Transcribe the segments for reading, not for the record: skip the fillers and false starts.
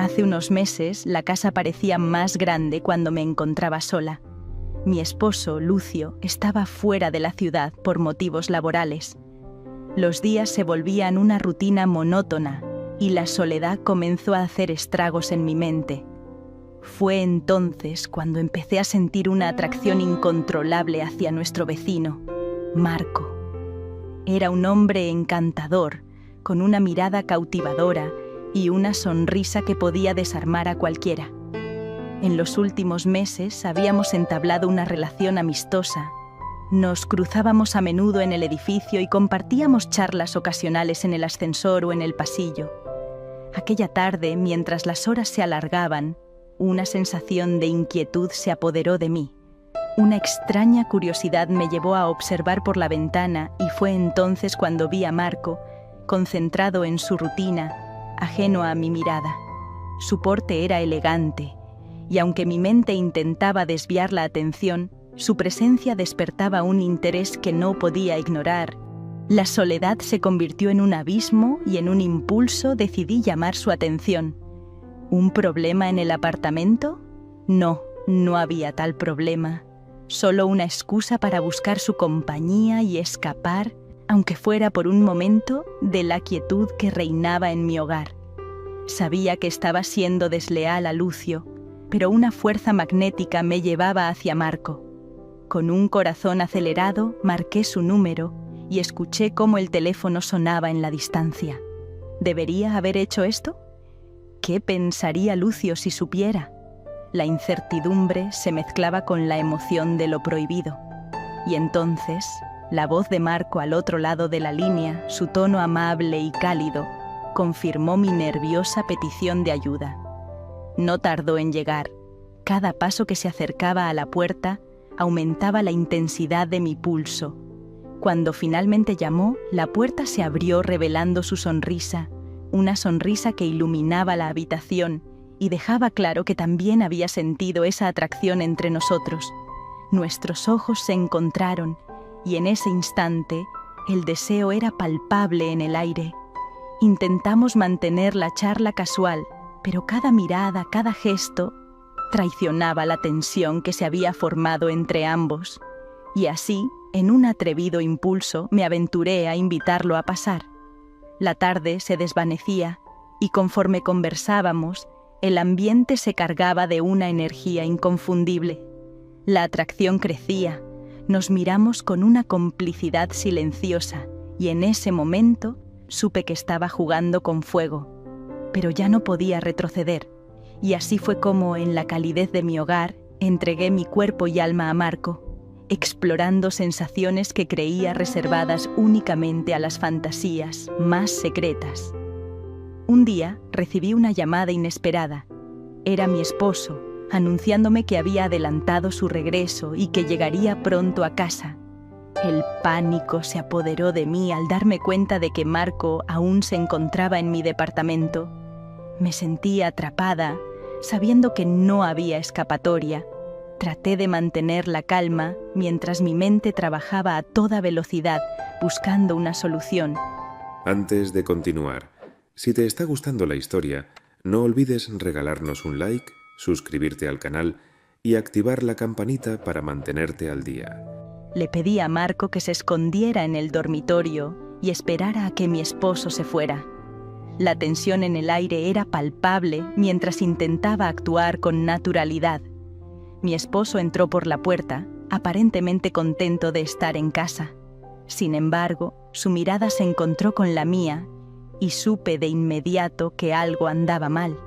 Hace unos meses la casa parecía más grande cuando me encontraba sola. Mi esposo, Lucio, estaba fuera de la ciudad por motivos laborales. Los días se volvían una rutina monótona y la soledad comenzó a hacer estragos en mi mente. Fue entonces cuando empecé a sentir una atracción incontrolable hacia nuestro vecino, Marco. Era un hombre encantador, con una mirada cautivadora y una sonrisa que podía desarmar a cualquiera. En los últimos meses habíamos entablado una relación amistosa. Nos cruzábamos a menudo en el edificio y compartíamos charlas ocasionales en el ascensor o en el pasillo. Aquella tarde, mientras las horas se alargaban, una sensación de inquietud se apoderó de mí. Una extraña curiosidad me llevó a observar por la ventana y fue entonces cuando vi a Marco, concentrado en su rutina, ajeno a mi mirada. Su porte era elegante, y aunque mi mente intentaba desviar la atención, su presencia despertaba un interés que no podía ignorar. La soledad se convirtió en un abismo y en un impulso decidí llamar su atención. ¿Un problema en el apartamento? No, no había tal problema. Solo una excusa para buscar su compañía y escapar, aunque fuera por un momento, de la quietud que reinaba en mi hogar. Sabía que estaba siendo desleal a Lucio, pero una fuerza magnética me llevaba hacia Marco. Con un corazón acelerado, marqué su número y escuché cómo el teléfono sonaba en la distancia. ¿Debería haber hecho esto? ¿Qué pensaría Lucio si supiera? La incertidumbre se mezclaba con la emoción de lo prohibido. Y entonces, la voz de Marco al otro lado de la línea, su tono amable y cálido, confirmó mi nerviosa petición de ayuda. No tardó en llegar. Cada paso que se acercaba a la puerta aumentaba la intensidad de mi pulso. Cuando finalmente llamó, la puerta se abrió revelando su sonrisa, una sonrisa que iluminaba la habitación y dejaba claro que también había sentido esa atracción entre nosotros. Nuestros ojos se encontraron y en ese instante el deseo era palpable en el aire. Intentamos mantener la charla casual, pero cada mirada, cada gesto, traicionaba la tensión que se había formado entre ambos. Y así, en un atrevido impulso, me aventuré a invitarlo a pasar. La tarde se desvanecía y conforme conversábamos, el ambiente se cargaba de una energía inconfundible. La atracción crecía, nos miramos con una complicidad silenciosa y en ese momento supe que estaba jugando con fuego. Pero ya no podía retroceder, y así fue como, en la calidez de mi hogar, entregué mi cuerpo y alma a Marco, explorando sensaciones que creía reservadas únicamente a las fantasías más secretas. Un día recibí una llamada inesperada. Era mi esposo, anunciándome que había adelantado su regreso y que llegaría pronto a casa. El pánico se apoderó de mí al darme cuenta de que Marco aún se encontraba en mi departamento. Me sentí atrapada, sabiendo que no había escapatoria. Traté de mantener la calma mientras mi mente trabajaba a toda velocidad, buscando una solución. Antes de continuar, si te está gustando la historia, no olvides regalarnos un like, suscribirte al canal y activar la campanita para mantenerte al día. Le pedí a Marco que se escondiera en el dormitorio y esperara a que mi esposo se fuera. La tensión en el aire era palpable mientras intentaba actuar con naturalidad. Mi esposo entró por la puerta, aparentemente contento de estar en casa. Sin embargo, su mirada se encontró con la mía y supe de inmediato que algo andaba mal.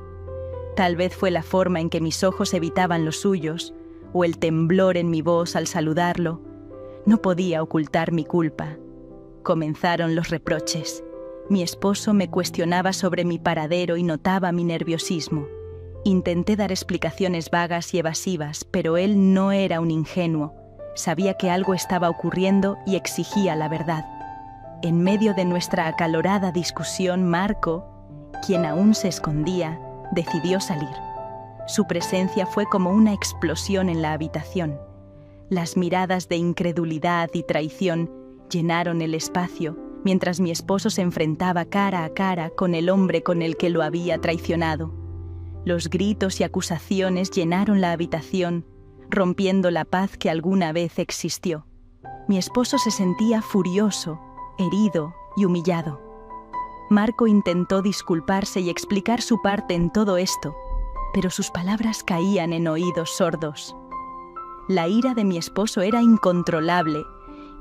Tal vez fue la forma en que mis ojos evitaban los suyos, o el temblor en mi voz al saludarlo. No podía ocultar mi culpa. Comenzaron los reproches. Mi esposo me cuestionaba sobre mi paradero y notaba mi nerviosismo. Intenté dar explicaciones vagas y evasivas, pero él no era un ingenuo. Sabía que algo estaba ocurriendo y exigía la verdad. En medio de nuestra acalorada discusión, Marco, quien aún se escondía, decidió salir. Su presencia fue como una explosión en la habitación. Las miradas de incredulidad y traición llenaron el espacio, mientras mi esposo se enfrentaba cara a cara con el hombre con el que lo había traicionado. Los gritos y acusaciones llenaron la habitación, rompiendo la paz que alguna vez existió. Mi esposo se sentía furioso, herido y humillado. Marco intentó disculparse y explicar su parte en todo esto, pero sus palabras caían en oídos sordos. La ira de mi esposo era incontrolable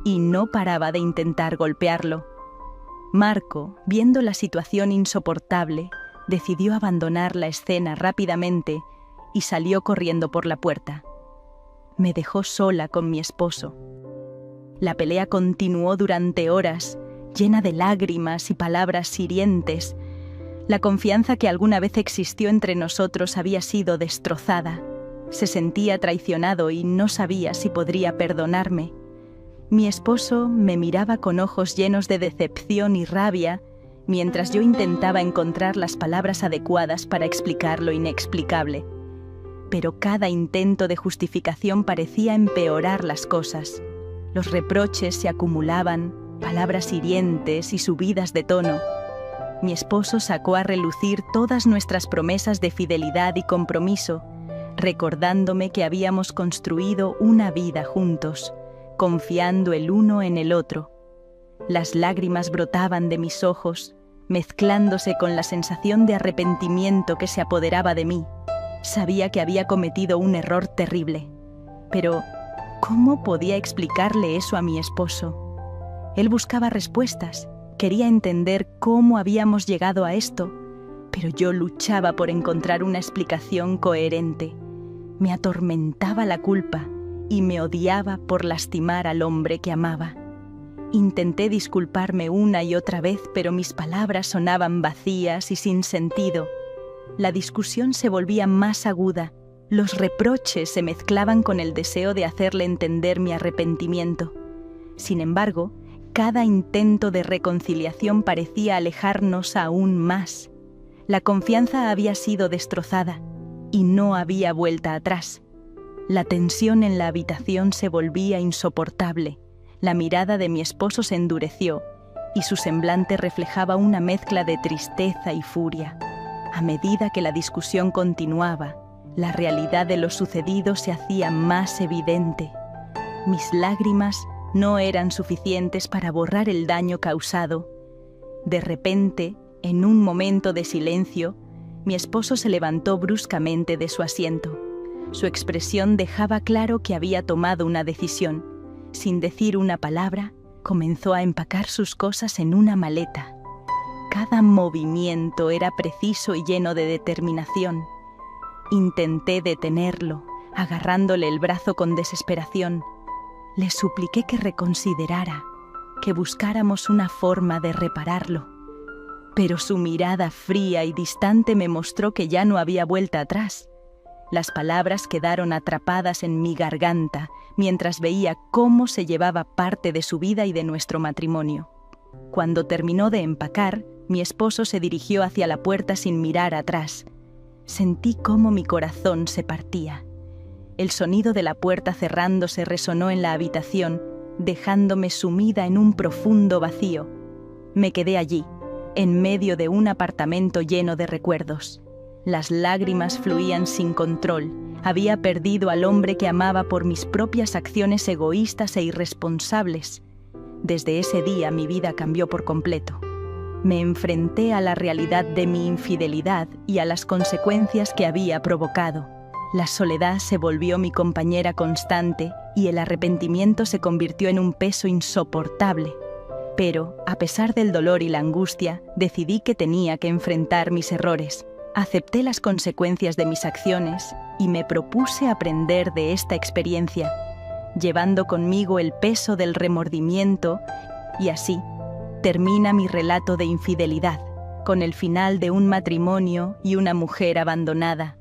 y no paraba de intentar golpearlo. Marco, viendo la situación insoportable, decidió abandonar la escena rápidamente y salió corriendo por la puerta. Me dejó sola con mi esposo. La pelea continuó durante horas, llena de lágrimas y palabras hirientes. La confianza que alguna vez existió entre nosotros había sido destrozada. Se sentía traicionado y no sabía si podría perdonarme. Mi esposo me miraba con ojos llenos de decepción y rabia, mientras yo intentaba encontrar las palabras adecuadas para explicar lo inexplicable. Pero cada intento de justificación parecía empeorar las cosas. Los reproches se acumulaban, palabras hirientes y subidas de tono. Mi esposo sacó a relucir todas nuestras promesas de fidelidad y compromiso, recordándome que habíamos construido una vida juntos, confiando el uno en el otro. Las lágrimas brotaban de mis ojos, mezclándose con la sensación de arrepentimiento que se apoderaba de mí. Sabía que había cometido un error terrible, pero ¿cómo podía explicarle eso a mi esposo? Él buscaba respuestas, quería entender cómo habíamos llegado a esto, pero yo luchaba por encontrar una explicación coherente. Me atormentaba la culpa y me odiaba por lastimar al hombre que amaba. Intenté disculparme una y otra vez, pero mis palabras sonaban vacías y sin sentido. La discusión se volvía más aguda. Los reproches se mezclaban con el deseo de hacerle entender mi arrepentimiento. Sin embargo, cada intento de reconciliación parecía alejarnos aún más. La confianza había sido destrozada y no había vuelta atrás. La tensión en la habitación se volvía insoportable. La mirada de mi esposo se endureció y su semblante reflejaba una mezcla de tristeza y furia. A medida que la discusión continuaba, la realidad de lo sucedido se hacía más evidente. Mis lágrimas no eran suficientes para borrar el daño causado. De repente, en un momento de silencio, mi esposo se levantó bruscamente de su asiento. Su expresión dejaba claro que había tomado una decisión. Sin decir una palabra, comenzó a empacar sus cosas en una maleta. Cada movimiento era preciso y lleno de determinación. Intenté detenerlo, agarrándole el brazo con desesperación. Le supliqué que reconsiderara, que buscáramos una forma de repararlo. Pero su mirada fría y distante me mostró que ya no había vuelta atrás. Las palabras quedaron atrapadas en mi garganta mientras veía cómo se llevaba parte de su vida y de nuestro matrimonio. Cuando terminó de empacar, mi esposo se dirigió hacia la puerta sin mirar atrás. Sentí cómo mi corazón se partía. El sonido de la puerta cerrándose resonó en la habitación, dejándome sumida en un profundo vacío. Me quedé allí, en medio de un apartamento lleno de recuerdos. Las lágrimas fluían sin control. Había perdido al hombre que amaba por mis propias acciones egoístas e irresponsables. Desde ese día mi vida cambió por completo. Me enfrenté a la realidad de mi infidelidad y a las consecuencias que había provocado. La soledad se volvió mi compañera constante y el arrepentimiento se convirtió en un peso insoportable. Pero, a pesar del dolor y la angustia, decidí que tenía que enfrentar mis errores. Acepté las consecuencias de mis acciones y me propuse aprender de esta experiencia, llevando conmigo el peso del remordimiento, y así termina mi relato de infidelidad, con el final de un matrimonio y una mujer abandonada.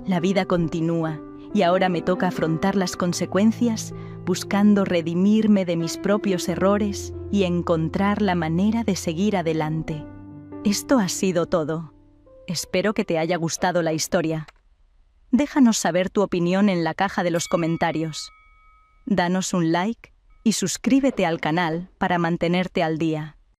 La vida continúa y ahora me toca afrontar las consecuencias, buscando redimirme de mis propios errores y encontrar la manera de seguir adelante. Esto ha sido todo. Espero que te haya gustado la historia. Déjanos saber tu opinión en la caja de los comentarios. Danos un like y suscríbete al canal para mantenerte al día.